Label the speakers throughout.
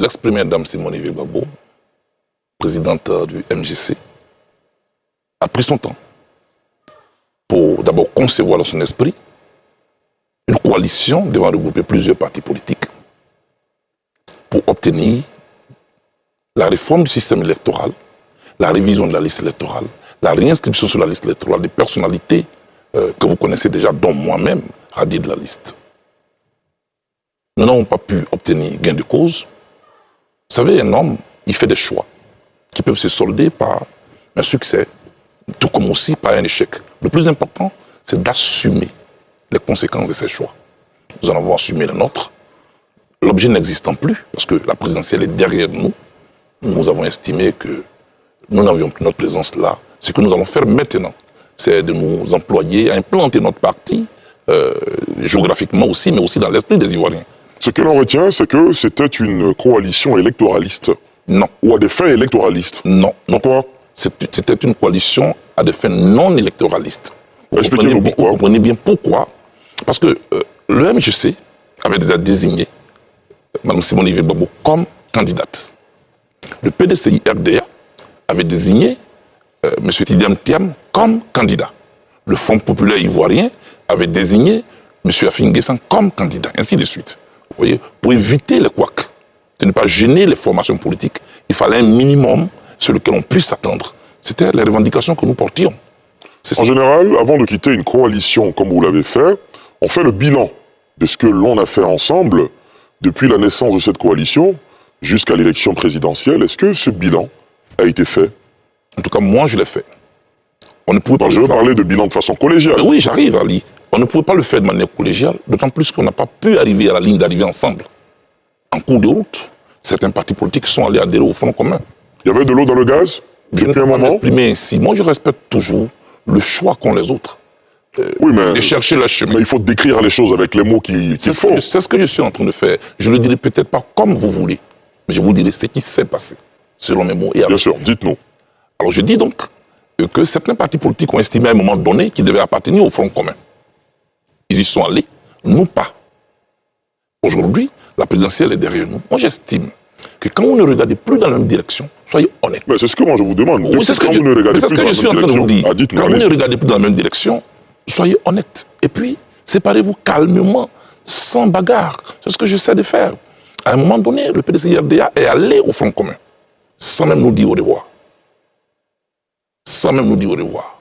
Speaker 1: l'ex-première dame Simone Veil Gbagbo, présidente du MGC, a pris son temps pour d'abord concevoir dans son esprit une coalition devant regrouper plusieurs partis politiques pour obtenir la réforme du système électoral, la révision de la liste électorale, la réinscription sur la liste électorale des personnalités que vous connaissez déjà, dont moi-même, radié de la liste. Nous n'avons pas pu obtenir gain de cause. Vous savez, un homme, il fait des choix qui peuvent se solder par un succès, tout comme aussi par un échec. Le plus important, c'est d'assumer les conséquences de ces choix. Nous en avons assumé le nôtre. L'objet n'existant plus, parce que la présidentielle est derrière nous, nous avons estimé que nous n'avions plus notre présence là. Ce que nous allons faire maintenant, c'est de nous employer à implanter notre parti, géographiquement aussi, mais aussi dans l'esprit des Ivoiriens.
Speaker 2: Ce que l'on retient, c'est que c'était une coalition électoraliste.
Speaker 1: Non.
Speaker 2: Ou à des fins électoralistes.
Speaker 1: Non.
Speaker 2: Pourquoi?
Speaker 1: C'était une coalition à des fins non électoralistes.
Speaker 2: Expliquez-nous pourquoi.
Speaker 1: Vous comprenez bien pourquoi. Parce que le MGC avait déjà désigné Mme Simone Veil Gbagbo comme candidate. Le PDCI-RDA avait désigné M. Tidiane Thiam comme candidat. Le Front populaire ivoirien avait désigné M. Afin N'Guessan comme candidat, ainsi de suite. Vous voyez, pour éviter les couacs, de ne pas gêner les formations politiques, il fallait un minimum sur lequel on puisse s'attendre. C'était les revendications que nous portions.
Speaker 2: En général, avant de quitter une coalition comme vous l'avez fait, on fait le bilan de ce que l'on a fait ensemble depuis la naissance de cette coalition jusqu'à l'élection présidentielle. Est-ce que ce bilan a été fait?
Speaker 1: En tout cas, moi, je l'ai fait. On ne pouvait pas
Speaker 2: je veux parler de bilan de façon collégiale.
Speaker 1: Oui, j'arrive, Ali. On ne pouvait pas le faire de manière collégiale, d'autant plus qu'on n'a pas pu arriver à la ligne d'arrivée ensemble. En cours de route, certains partis politiques sont allés adhérer au Front commun.
Speaker 2: Il y avait de l'eau dans le gaz
Speaker 1: depuis un moment. Je ne peux pas m'exprimer ainsi. Moi, je respecte toujours le choix qu'ont les autres.
Speaker 2: Oui, mais,
Speaker 1: de chercher la chemin.
Speaker 2: Mais il faut décrire les choses avec les mots qu'il faut.
Speaker 1: C'est ce que je suis en train de faire. Je ne le dirai peut-être pas comme vous voulez, mais je vous dirai ce qui s'est passé, selon mes mots.
Speaker 2: Bien sûr, dites-nous.
Speaker 1: Alors je dis donc que certains partis politiques ont estimé à un moment donné qu'ils devaient appartenir au Front commun. Ils y sont allés, nous pas. Aujourd'hui, la présidentielle est derrière nous. Moi, j'estime que quand vous ne regardez plus dans la même direction, soyez honnête.
Speaker 2: Mais c'est ce que moi je vous demande.
Speaker 1: Oui, c'est ce que je suis en train de vous dire. Quand vous ne regardez plus dans la même direction, soyez honnête. Et puis, séparez-vous calmement, sans bagarre. C'est ce que j'essaie de faire. À un moment donné, le PDCI-RDA est allé au Front commun, sans même nous dire au revoir. Sans même nous dire au revoir.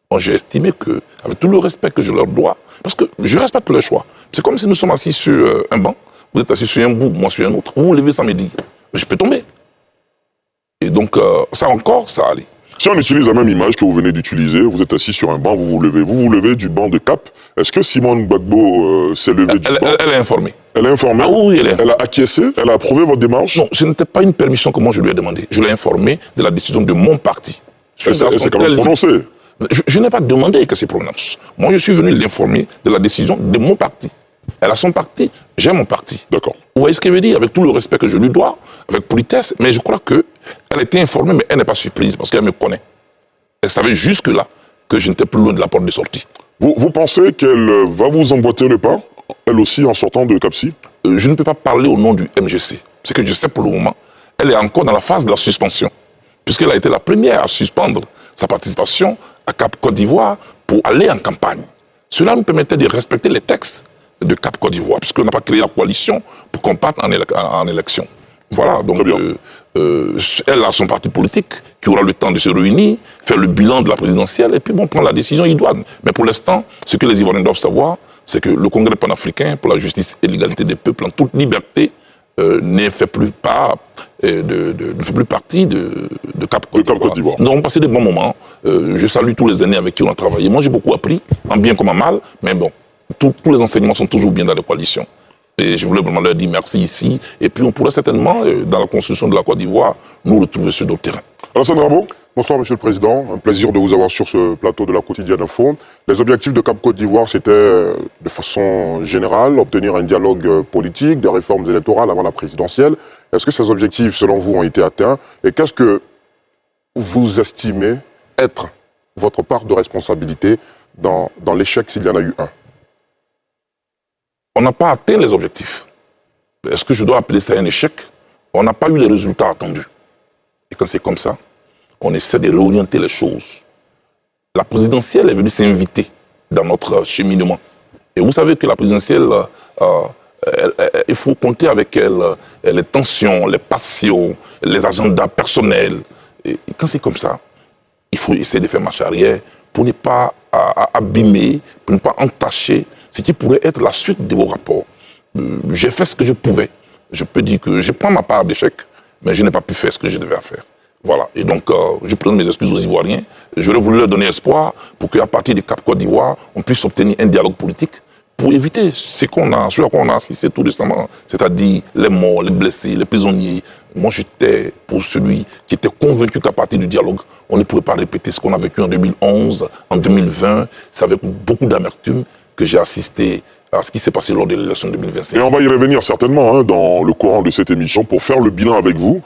Speaker 1: Moi, j'ai estimé que, avec tout le respect que je leur dois, parce que je respecte leur choix. C'est comme si nous sommes assis sur un banc, vous êtes assis sur un bout, moi sur un autre. Vous vous levez sans me dire. Je peux tomber. Et donc, ça encore, ça allait.
Speaker 2: Si on utilise la même image que vous venez d'utiliser, vous êtes assis sur un banc, vous vous levez du banc de Cap. Est-ce que Simone Gbagbo s'est levée du banc?
Speaker 1: Elle est informée.
Speaker 2: Elle est informée?
Speaker 1: Ah oui,
Speaker 2: elle a acquiescé? Elle a approuvé votre démarche?
Speaker 1: Non, ce n'était pas une permission que moi je lui ai demandé. Je l'ai informée de la décision de mon parti.
Speaker 2: Elle s'est quand même prononcée.
Speaker 1: Je n'ai pas demandé qu'elle se prononce. Moi, je suis venu l'informer de la décision de mon parti. Elle a son parti, j'ai mon parti.
Speaker 2: D'accord.
Speaker 1: Vous voyez ce qu'elle veut dire, avec tout le respect que je lui dois, avec politesse, mais je crois qu'elle était informée, mais elle n'est pas surprise, parce qu'elle me connaît. Elle savait jusque-là que je n'étais plus loin de la porte de sortie.
Speaker 2: Vous pensez qu'elle va vous emboîter le pas, elle aussi, en sortant de Capsi?
Speaker 1: Je ne peux pas parler au nom du MGC. Ce que je sais pour le moment, elle est encore dans la phase de la suspension, puisqu'elle a été la première à suspendre sa participation à Cap Côte d'Ivoire pour aller en campagne. Cela nous permettait de respecter les textes de Cap Côte d'Ivoire, puisqu'on n'a pas créé la coalition pour qu'on parte en élection. Voilà, donc elle a son parti politique qui aura le temps de se réunir, faire le bilan de la présidentielle et puis bon, prendre la décision idoine. Mais pour l'instant, ce que les Ivoiriens doivent savoir, c'est que le Congrès panafricain pour la justice et l'égalité des peuples en toute liberté ne fait plus partie de Cap Côte d'Ivoire. Nous avons passé des bons moments. Je salue tous les aînés avec qui on a travaillé. Moi, j'ai beaucoup appris, en bien comme en mal, mais bon, tous les enseignements sont toujours bien dans les coalitions. Et je voulais vraiment leur dire merci ici. Et puis on pourrait certainement, dans la construction de la Côte d'Ivoire, nous retrouver sur d'autres terrains.
Speaker 2: Alassane Rabo.
Speaker 3: Bonsoir Monsieur le Président, un plaisir de vous avoir sur ce plateau de la Quotidienne Info. Les objectifs de Cap Côte d'Ivoire, c'était de façon générale obtenir un dialogue politique, des réformes électorales avant la présidentielle. Est-ce que ces objectifs, selon vous, ont été atteints? Et qu'est-ce que vous estimez être votre part de responsabilité dans l'échec, s'il y en a eu un?
Speaker 1: On n'a pas atteint les objectifs. Est-ce que je dois appeler ça un échec? on n'a pas eu les résultats attendus. Et quand c'est comme ça, on essaie de réorienter les choses. La présidentielle est venue s'inviter dans notre cheminement. Et vous savez que la présidentielle, il faut compter avec elle les tensions, les passions, les agendas personnels. Et quand c'est comme ça, il faut essayer de faire marche arrière pour ne pas abîmer, pour ne pas entacher ce qui pourrait être la suite de vos rapports. J'ai fait ce que je pouvais. Je peux dire que je prends ma part d'échec, mais je n'ai pas pu faire ce que je devais faire. Voilà. Et donc, je présente mes excuses aux Ivoiriens. J'aurais voulu leur donner espoir pour qu'à partir du Cap Côte d'Ivoire, on puisse obtenir un dialogue politique pour éviter ce à quoi on a assisté tout récemment, c'est-à-dire les morts, les blessés, les prisonniers. Moi, j'étais pour celui qui était convaincu qu'à partir du dialogue, on ne pouvait pas répéter ce qu'on a vécu en 2011, en 2020. C'est avec beaucoup d'amertume que j'ai assisté à ce qui s'est passé lors de l'élection de 2025.
Speaker 2: Et on va y revenir certainement dans le courant de cette émission pour faire le bilan avec vous.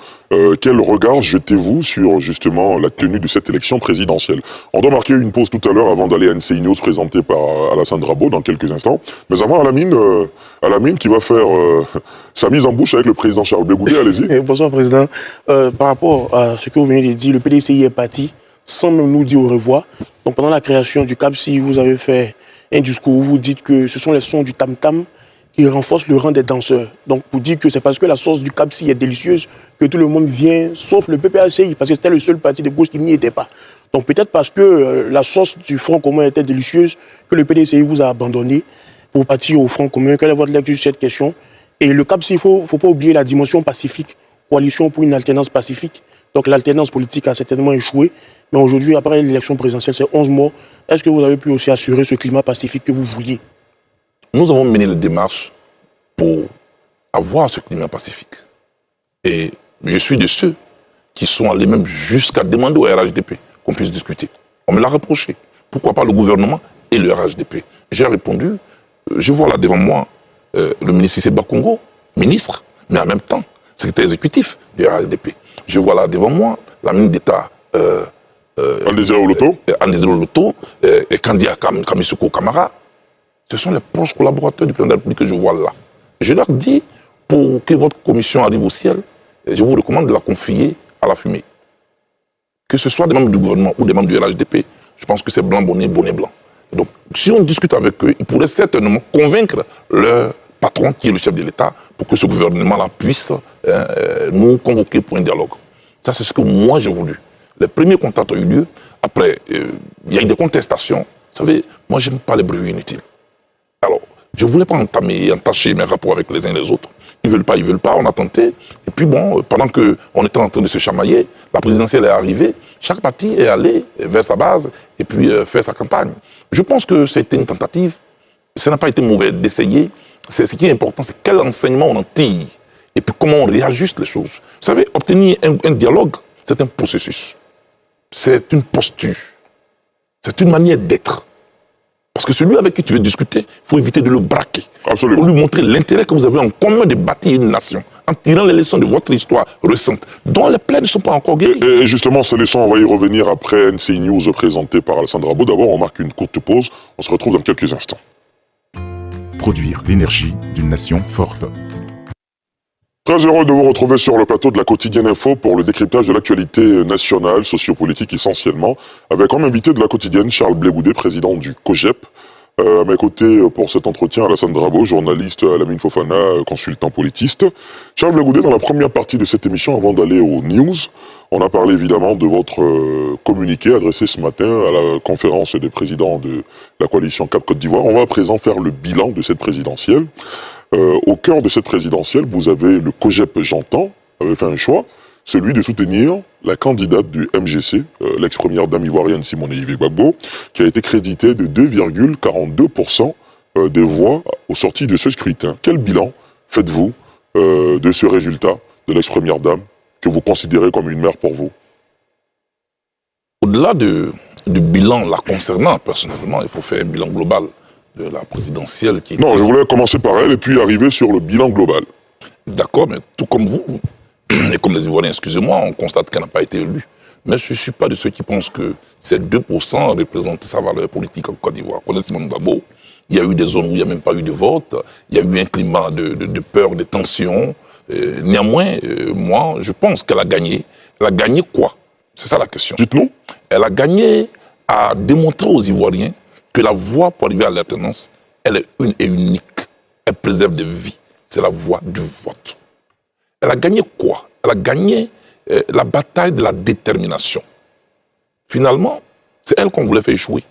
Speaker 2: Quel regard jetez-vous sur justement la tenue de cette élection présidentielle? On doit marquer une pause tout à l'heure avant d'aller à NCI News présenté par Alassane Drabo dans quelques instants. Mais avant, Alamine qui va faire sa mise en bouche avec le président Charles Blé Goudé. Allez-y.
Speaker 4: Bonsoir, Président. Par rapport à ce que vous venez de dire, le PDCI est parti sans même nous dire au revoir. Donc pendant la création du CAPCI, vous avez fait un discours où vous dites que ce sont les sons du tam-tam qui renforcent le rang des danseurs. Donc pour dire que c'est parce que la sauce du CAPCI est délicieuse que tout le monde vient, sauf le PPACI, parce que c'était le seul parti de gauche qui n'y était pas. Donc peut-être parce que la sauce du Front commun était délicieuse que le PDCI vous a abandonné pour partir au Front commun. Quelle est votre lecture sur cette question? Et le CAPCI, il ne faut pas oublier la dimension pacifique, coalition pour une alternance pacifique. Donc l'alternance politique a certainement échoué. Mais aujourd'hui, après l'élection présidentielle, c'est 11 morts. Est-ce que vous avez pu aussi assurer ce climat pacifique que vous vouliez?
Speaker 1: Nous avons mené les démarches pour avoir ce climat pacifique. Et je suis de ceux qui sont allés même jusqu'à demander au RHDP qu'on puisse discuter. On me l'a reproché. Pourquoi pas le gouvernement et le RHDP? J'ai répondu, je vois là devant moi le ministre Seba Congo, ministre, mais en même temps, secrétaire exécutif du RHDP. Je vois là devant moi la ministre d'État
Speaker 2: Andésiré
Speaker 1: Oloto et Kandia Kamisuko Kamara. Ce sont les proches collaborateurs du président de la République que je vois là. Je leur dis, pour que votre commission arrive au ciel, je vous recommande de la confier à la fumée. Que ce soit des membres du gouvernement ou des membres du RHDP, je pense que c'est blanc, bonnet, bonnet blanc. Donc, si on discute avec eux, ils pourraient certainement convaincre leur patron, qui est le chef de l'État, pour que ce gouvernement-là puisse nous convoquer pour un dialogue. Ça, c'est ce que moi j'ai voulu. Les premiers contacts ont eu lieu. Après, il y a eu des contestations. Vous savez, moi, je n'aime pas les bruits inutiles. Alors, je ne voulais pas entacher mes rapports avec les uns et les autres. Ils ne veulent pas, on a tenté. Et puis bon, pendant qu'on était en train de se chamailler, la présidentielle est arrivée, chaque parti est allé vers sa base et puis faire sa campagne. Je pense que c'était une tentative. Ça n'a pas été mauvais d'essayer. Ce qui est important, c'est quel enseignement on en tire. Et puis comment on réajuste les choses. Vous savez, obtenir un dialogue, c'est un processus. C'est une posture. C'est une manière d'être. Parce que celui avec qui tu veux discuter, il faut éviter de le braquer.
Speaker 2: Absolument.
Speaker 1: Pour lui montrer l'intérêt que vous avez en commun de bâtir une nation, en tirant les leçons de votre histoire récente, dont les plaies ne sont pas encore guéries.
Speaker 2: Et justement, ces leçons, on va y revenir après NCI News présenté par Alassane Drabo. D'abord, on marque une courte pause. On se retrouve dans quelques instants.
Speaker 5: Produire l'énergie d'une nation forte.
Speaker 2: Très heureux de vous retrouver sur le plateau de la Quotidienne Info pour le décryptage de l'actualité nationale, sociopolitique essentiellement, avec comme invité de la Quotidienne Charles Blé Goudé, président du COGEP. À mes côtés pour cet entretien, Alassane Drabo, journaliste, Lamine Fofana, consultant politiste. Charles Blé Goudé, dans la première partie de cette émission, avant d'aller aux news, on a parlé évidemment de votre communiqué adressé ce matin à la conférence des présidents de la coalition Cap Côte d'Ivoire. On va à présent faire le bilan de cette présidentielle. Au cœur de cette présidentielle, vous avez le COGEP, j'entends, avait fait un choix, celui de soutenir la candidate du MGC, l'ex-première dame ivoirienne Simone Yves Gbagbo, qui a été créditée de 2,42% des voix au sorti de ce scrutin. Quel bilan faites-vous de ce résultat de l'ex-première dame, que vous considérez comme une mère pour vous?
Speaker 1: Au-delà du bilan la concernant, personnellement, il faut faire un bilan global de la présidentielle qui...
Speaker 2: Non, je voulais commencer par elle et puis arriver sur le bilan global.
Speaker 1: D'accord, mais tout comme vous, et comme les Ivoiriens, excusez-moi, on constate qu'elle n'a pas été élue. Mais je ne suis pas de ceux qui pensent que ces 2% représentent sa valeur politique en Côte d'Ivoire. Connaissez Simone Gbagbo, il y a eu des zones où il n'y a même pas eu de vote, il y a eu un climat de peur, de tension. Néanmoins, moi, je pense qu'elle a gagné. Elle a gagné quoi? C'est ça la question.
Speaker 2: Dites-nous.
Speaker 1: Elle a gagné à démontrer aux Ivoiriens que la voie pour arriver à l'alternance, elle est une et unique. Elle préserve des vies. C'est la voie du vote. Elle a gagné quoi? Elle a gagné la bataille de la détermination. Finalement, c'est elle qu'on voulait faire échouer.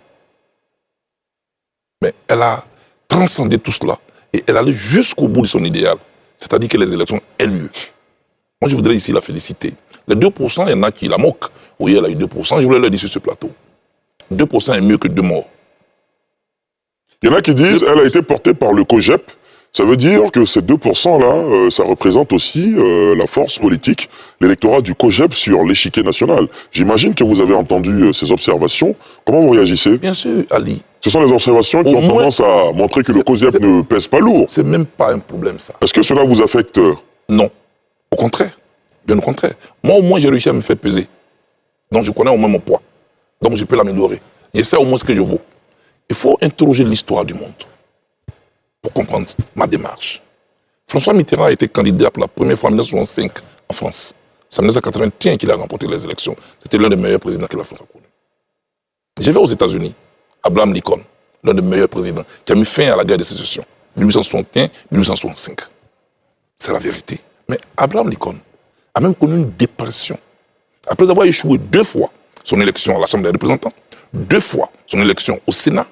Speaker 1: Mais elle a transcendé tout cela et elle allait jusqu'au bout de son idéal. C'est-à-dire que les élections aient lieu. Moi, je voudrais ici la féliciter. Les 2%, il y en a qui la moquent. Oui, elle a eu 2%, je voulais leur dire sur ce plateau. 2% est mieux que 2 morts.
Speaker 2: Il y en a qui disent qu'elle a été portée par le COGEP. Ça veut dire que ces 2%-là, ça représente aussi la force politique, l'électorat du COGEP sur l'échiquier national. J'imagine que vous avez entendu ces observations. Comment vous réagissez?
Speaker 1: Bien sûr, Ali.
Speaker 2: Ce sont les observations qui ont tendance à montrer que le COGEP ne pèse pas lourd.
Speaker 1: C'est même pas un problème, ça.
Speaker 2: Est-ce que cela vous affecte?
Speaker 1: Non. Au contraire. Bien au contraire. Moi, au moins, j'ai réussi à me faire peser. Donc, je connais au moins mon poids. Donc, je peux l'améliorer. Je sais au moins ce que je vaux. Il faut interroger l'histoire du monde pour comprendre ma démarche. François Mitterrand a été candidat pour la première fois en 1965 en France. C'est en 1981 qu'il a remporté les élections. C'était l'un des meilleurs présidents que la France a connu. J'ai vais aux États-Unis, Abraham Lincoln, l'un des meilleurs présidents, qui a mis fin à la guerre de sécession, 1861-1865. C'est la vérité. Mais Abraham Lincoln a même connu une dépression. Après avoir échoué 2 fois son élection à la Chambre des représentants, 2 fois son élection au Sénat,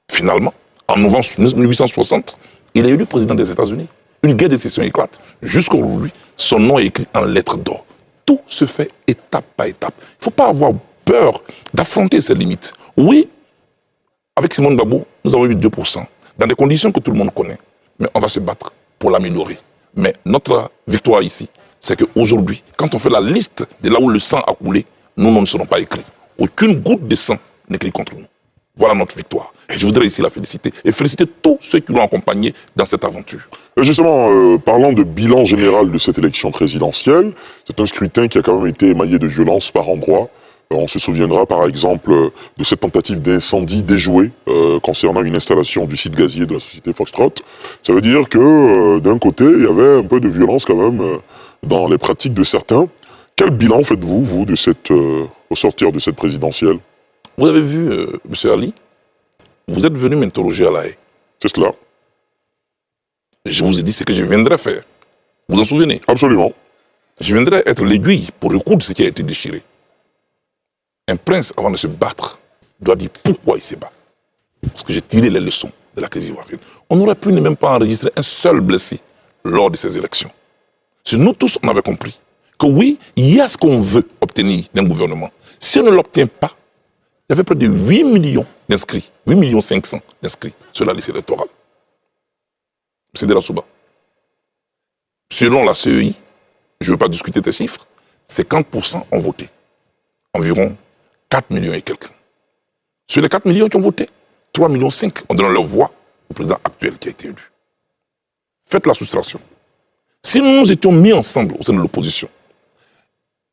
Speaker 1: finalement, en novembre 1860, il est élu président des États-Unis. Une guerre de sécession éclate. Jusqu'aujourd'hui, son nom est écrit en lettres d'or. Tout se fait étape par étape. Il ne faut pas avoir peur d'affronter ses limites. Oui, avec Simone Gbagbo, nous avons eu 2%, dans des conditions que tout le monde connaît. Mais on va se battre pour l'améliorer. Mais notre victoire ici, c'est qu'aujourd'hui, quand on fait la liste de là où le sang a coulé, nous ne serons pas écrits. Aucune goutte de sang n'est écrite contre nous. Voilà notre victoire. Et je voudrais ici la féliciter. Et féliciter tous ceux qui l'ont accompagné dans cette aventure.
Speaker 2: Justement, parlant de bilan général de cette élection présidentielle, c'est un scrutin qui a quand même été émaillé de violence par endroits. On se souviendra par exemple de cette tentative d'incendie déjouée concernant une installation du site gazier de la société Foxtrot. Ça veut dire que d'un côté, il y avait un peu de violence quand même dans les pratiques de certains. Quel bilan faites-vous, vous, de au sortir de cette présidentielle?
Speaker 1: Vous avez vu, M. Ali, vous êtes venu m'interroger à La Haye.
Speaker 2: C'est cela.
Speaker 1: Je vous ai dit ce que je viendrais faire. Vous vous en souvenez?
Speaker 2: Absolument.
Speaker 1: Je viendrais être l'aiguille pour recoudre ce qui a été déchiré. Un prince, avant de se battre, doit dire pourquoi il se bat. Parce que j'ai tiré les leçons de la crise ivoirienne. On n'aurait pu ne même pas enregistrer un seul blessé lors de ces élections. Si nous tous, on avait compris que oui, il y a ce qu'on veut obtenir d'un gouvernement. Si on ne l'obtient pas, il y avait près de 8 millions d'inscrits, 8 500 000 d'inscrits sur la liste électorale. C'est de la Souba. Selon la CEI, je ne veux pas discuter des chiffres, 50% ont voté. Environ 4 millions et quelques. Sur les 4 millions qui ont voté, 3,5 millions ont donné leur voix au président actuel qui a été élu. Faites la soustraction. Si nous nous étions mis ensemble au sein de l'opposition,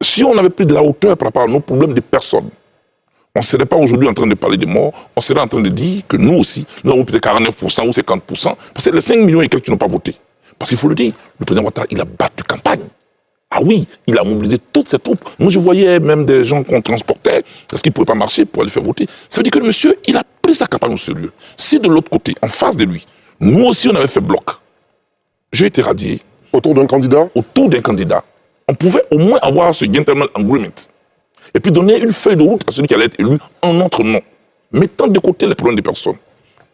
Speaker 1: si on avait pris de la hauteur par rapport à nos problèmes de personnes, on ne serait pas aujourd'hui en train de parler de morts, on serait en train de dire que nous aussi, nous avons peut-être 49% ou 50%, parce que les 5 millions et quelques qui n'ont pas voté. Parce qu'il faut le dire, le président Ouattara, il a battu campagne. Ah oui, il a mobilisé toutes ses troupes. Moi, je voyais même des gens qu'on transportait, parce qu'ils ne pouvaient pas marcher pour aller faire voter. Ça veut dire que le monsieur, il a pris sa campagne au sérieux. Si de l'autre côté, en face de lui, nous aussi, on avait fait bloc, j'ai été radié.
Speaker 3: Autour d'un candidat?
Speaker 1: Autour d'un candidat. On pouvait au moins avoir ce gentleman agreement. Et puis donner une feuille de route à celui qui allait être élu en notre nom, mettant de côté les problèmes des personnes.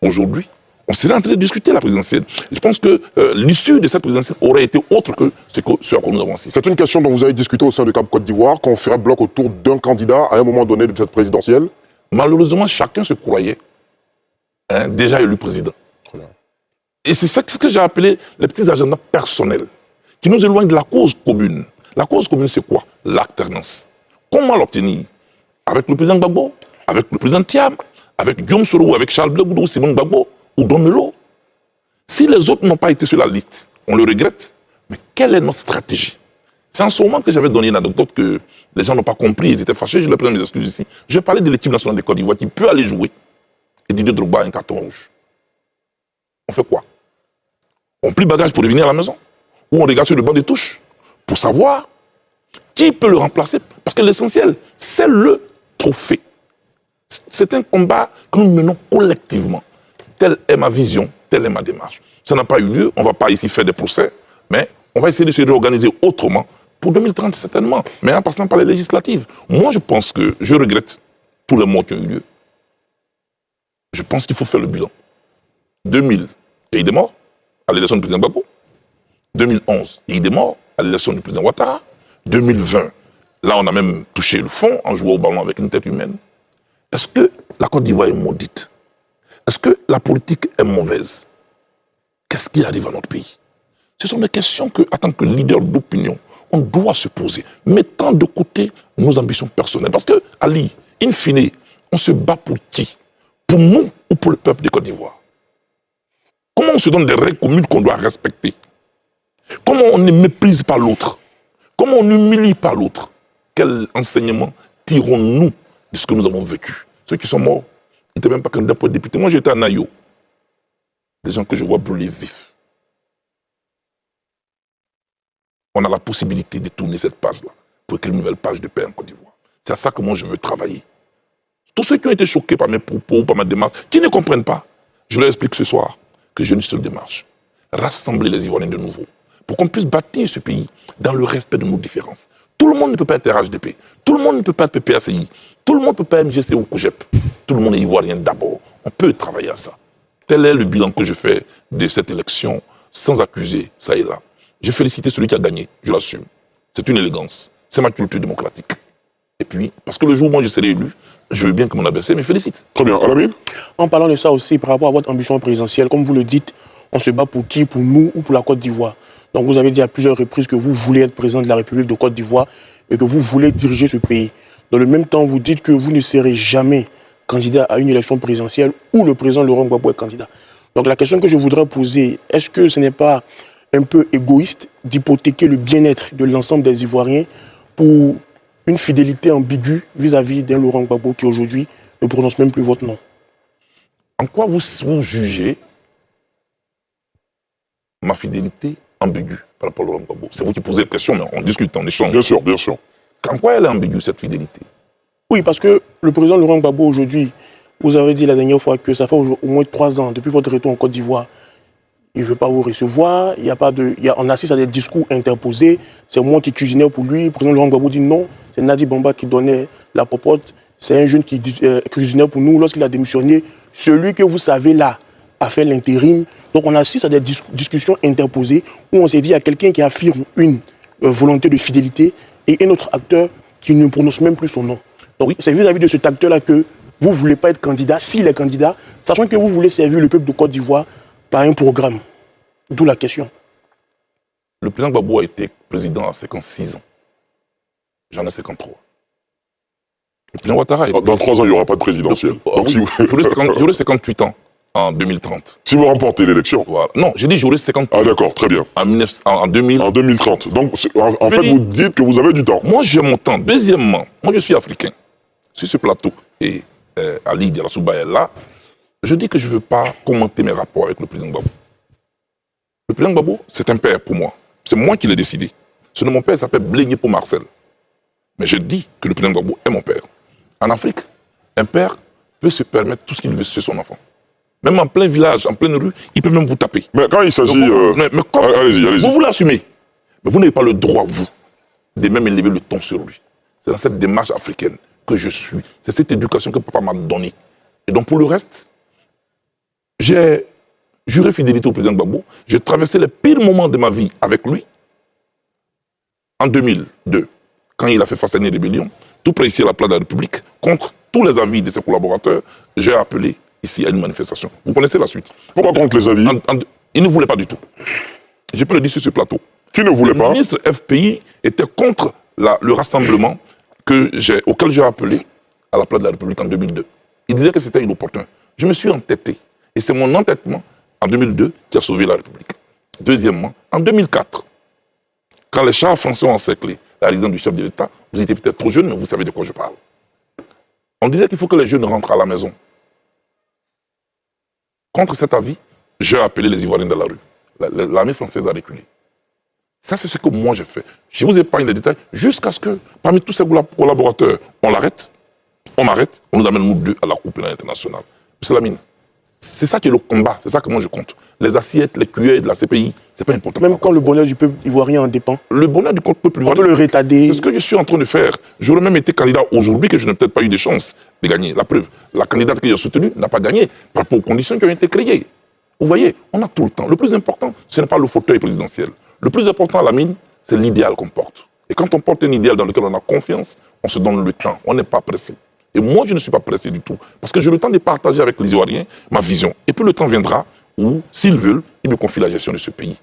Speaker 1: Aujourd'hui, on serait en train de discuter la présidentielle. Je pense que l'issue de cette présidentielle aurait été autre que ce à quoi nous avons assisté.
Speaker 3: C'est une question dont vous avez discuté au sein du CAP Côte d'Ivoire, qu'on ferait bloc autour d'un candidat à un moment donné de cette présidentielle?
Speaker 1: Malheureusement, chacun se croyait déjà élu président. Et c'est ça que j'ai appelé les petits agendas personnels, qui nous éloignent de la cause commune. La cause commune, c'est quoi? L'alternance. Comment l'obtenir? Avec le président Gbagbo, avec le président Thiam, avec Guillaume Soro, avec Charles Blé Goudou, Simone Gbagbo ou Don Melo. Si les autres n'ont pas été sur la liste, on le regrette. Mais quelle est notre stratégie? C'est en ce moment que j'avais donné une anecdote que les gens n'ont pas compris, ils étaient fâchés, je leur présente mes excuses ici. Je parlais de l'équipe nationale de Côte d'Ivoire qui peut aller jouer. Et Didier Drogba a un carton rouge. On fait quoi? On plie bagage pour revenir à la maison? où on regarde sur le banc de touche pour savoir qui peut le remplacer. Parce que l'essentiel, c'est le trophée. C'est un combat que nous menons collectivement. Telle est ma vision, telle est ma démarche. Ça n'a pas eu lieu, on ne va pas ici faire des procès, mais on va essayer de se réorganiser autrement pour 2030 certainement, mais en passant par les législatives. Moi, je pense que je regrette tous les morts qui ont eu lieu. Je pense qu'il faut faire le bilan. 2000, il y a eu des morts à l'élection du président Gbagbo. 2011, il y a eu des morts à l'élection du président Ouattara. 2020, là, on a même touché le fond en jouant au ballon avec une tête humaine. Est-ce que la Côte d'Ivoire est maudite? Est-ce que la politique est mauvaise? Qu'est-ce qui arrive à notre pays? Ce sont des questions que, en tant que leader d'opinion, on doit se poser, mettant de côté nos ambitions personnelles. Parce que, Ali, in fine, on se bat pour qui? Pour nous ou pour le peuple de Côte d'Ivoire? Comment on se donne des règles communes qu'on doit respecter? Comment on ne méprise pas l'autre? Comment on n'humilie pas l'autre? Quel enseignement tirons-nous de ce que nous avons vécu? Ceux qui sont morts n'étaient même pas candidats pour être députés. Moi, j'étais à Nayo. Des gens que je vois brûler vifs. On a la possibilité de tourner cette page-là pour écrire une nouvelle page de paix en Côte d'Ivoire. C'est à ça que moi, je veux travailler. Tous ceux qui ont été choqués par mes propos, par ma démarche, qui ne comprennent pas, je leur explique ce soir que j'ai une seule démarche. Rassembler les Ivoiriens de nouveau pour qu'on puisse bâtir ce pays dans le respect de nos différences. Tout le monde ne peut pas être RHDP. Tout le monde ne peut pas être PPACI. Tout le monde ne peut pas être MGC ou COGEP. Tout le monde est Ivoirien d'abord. On peut travailler à ça. Tel est le bilan que je fais de cette élection, sans accuser ça et là. J'ai félicité celui qui a gagné, je l'assume. C'est une élégance. C'est ma culture démocratique. Et puis, parce que le jour où moi je serai élu, je veux bien que mon adversaire me félicite.
Speaker 2: Très bien. Alamine?
Speaker 4: En parlant de ça aussi, par rapport à votre ambition présidentielle, comme vous le dites, on se bat pour qui? Pour nous ou pour la Côte d'Ivoire? Donc vous avez dit à plusieurs reprises que vous voulez être président de la République de Côte d'Ivoire et que vous voulez diriger ce pays. Dans le même temps, vous dites que vous ne serez jamais candidat à une élection présidentielle où le président Laurent Gbagbo est candidat. Donc la question que je voudrais poser, est-ce que ce n'est pas un peu égoïste d'hypothéquer le bien-être de l'ensemble des Ivoiriens pour une fidélité ambiguë vis-à-vis d'un Laurent Gbagbo qui aujourd'hui ne prononce même plus votre nom?
Speaker 1: En quoi vous jugez ma fidélité ambiguë par rapport à Laurent Gbagbo? C'est vous qui posez la question, mais on discute, on échange.
Speaker 2: Bien sûr, bien sûr.
Speaker 1: En quoi elle est ambiguë, cette fidélité?
Speaker 4: Oui, parce que le président Laurent Gbagbo aujourd'hui, vous avez dit la dernière fois que ça fait au moins 3 ans, depuis votre retour en Côte d'Ivoire, il ne veut pas vous recevoir, on assiste à des discours interposés, c'est moi qui cuisinais pour lui, le président Laurent Gbagbo dit non, c'est Nadi Bamba qui donnait la popote, c'est un jeune qui cuisinait pour nous lorsqu'il a démissionné, celui que vous savez là a fait l'intérim. Donc on assiste à des discussions interposées où on s'est dit il y a quelqu'un qui affirme une volonté de fidélité et un autre acteur qui ne prononce même plus son nom. Donc oui, c'est vis-à-vis de cet acteur-là que vous ne voulez pas être candidat, s'il est candidat, sachant que vous voulez servir le peuple de Côte d'Ivoire par un programme. D'où la question.
Speaker 1: Le président Gbagbo a été président à 56 ans. J'en ai 53. Le président Ouattara est...
Speaker 2: Dans 3 ans, il n'y aura pas de présidentielle. Donc,
Speaker 1: oui,
Speaker 2: si vous...
Speaker 1: J'aurai 58 ans en 2030.
Speaker 2: Si vous remportez l'élection.
Speaker 1: Voilà. Non, j'ai dit j'aurai 50 ans.
Speaker 2: Ah d'accord, très bien.
Speaker 1: En 2000.
Speaker 2: En 2030. Donc, en fait, vous dites que vous avez du temps.
Speaker 1: Moi, j'ai mon temps. Deuxièmement, moi, je suis africain. Sur ce plateau, et Ali Dialassouba est là, je dis que je ne veux pas commenter mes rapports avec le président Gbagbo. Le président Gbagbo, c'est un père pour moi. C'est moi qui l'ai décidé. Ce nom de mon père s'appelle Blégné pour Marcel. Mais je dis que le président Gbagbo est mon père. En Afrique, un père peut se permettre tout ce qu'il veut sur son enfant. Même en plein village, en pleine rue, il peut même vous taper.
Speaker 2: Mais quand il s'agit... Allez-y.
Speaker 1: Vous l'assumez. Mais vous n'avez pas le droit, vous, de même élever le ton sur lui. C'est dans cette démarche africaine que je suis. C'est cette éducation que papa m'a donnée. Et donc pour le reste, j'ai juré fidélité au président Gbagbo. J'ai traversé les pires moments de ma vie avec lui. En 2002, quand il a fait face à une rébellion, tout près ici à la place de la République, contre tous les avis de ses collaborateurs, j'ai appelé ici à une manifestation. Vous connaissez la suite.
Speaker 2: Pourquoi contre les avis?
Speaker 1: Il ne voulait pas du tout. Je peux le dire sur ce plateau.
Speaker 2: Qui ne voulait pas?
Speaker 1: Le ministre FPI était contre le rassemblement auquel j'ai appelé à la place de la République en 2002. Il disait que c'était inopportun. Je me suis entêté. Et c'est mon entêtement en 2002 qui a sauvé la République. Deuxièmement, en 2004, quand les chars français ont encerclé la résidence du chef de l'État, vous étiez peut-être trop jeune, mais vous savez de quoi je parle. On disait qu'il faut que les jeunes rentrent à la maison. Contre cet avis, j'ai appelé les Ivoiriens dans la rue. L'armée française a reculé. Ça, c'est ce que moi j'ai fait. Je vous épargne les détails jusqu'à ce que, parmi tous ces collaborateurs, on l'arrête, on arrête, on nous amène nous deux à la Cour pénale internationale. Monsieur Lamine, c'est ça qui est le combat, c'est ça que moi je compte. Les assiettes, les cuillères de la CPI, c'est pas important.
Speaker 4: Même quand le bonheur du peuple ivoirien en dépend.
Speaker 1: Le bonheur du peuple ivoirien,
Speaker 4: on peut le retarder.
Speaker 1: C'est ce que je suis en train de faire. J'aurais même été candidat aujourd'hui que je n'ai peut-être pas eu de chance de gagner. La preuve, la candidate que j'ai soutenue n'a pas gagné par rapport aux conditions qui ont été créées. Vous voyez, on a tout le temps. Le plus important, ce n'est pas le fauteuil présidentiel. Le plus important, Lamine, c'est l'idéal qu'on porte. Et quand on porte un idéal dans lequel on a confiance, on se donne le temps. On n'est pas pressé. Et moi, je ne suis pas pressé du tout. Parce que j'ai le temps de partager avec les Ivoiriens ma vision. Et puis le temps viendra où, s'ils veulent, ils me confient la gestion de ce pays.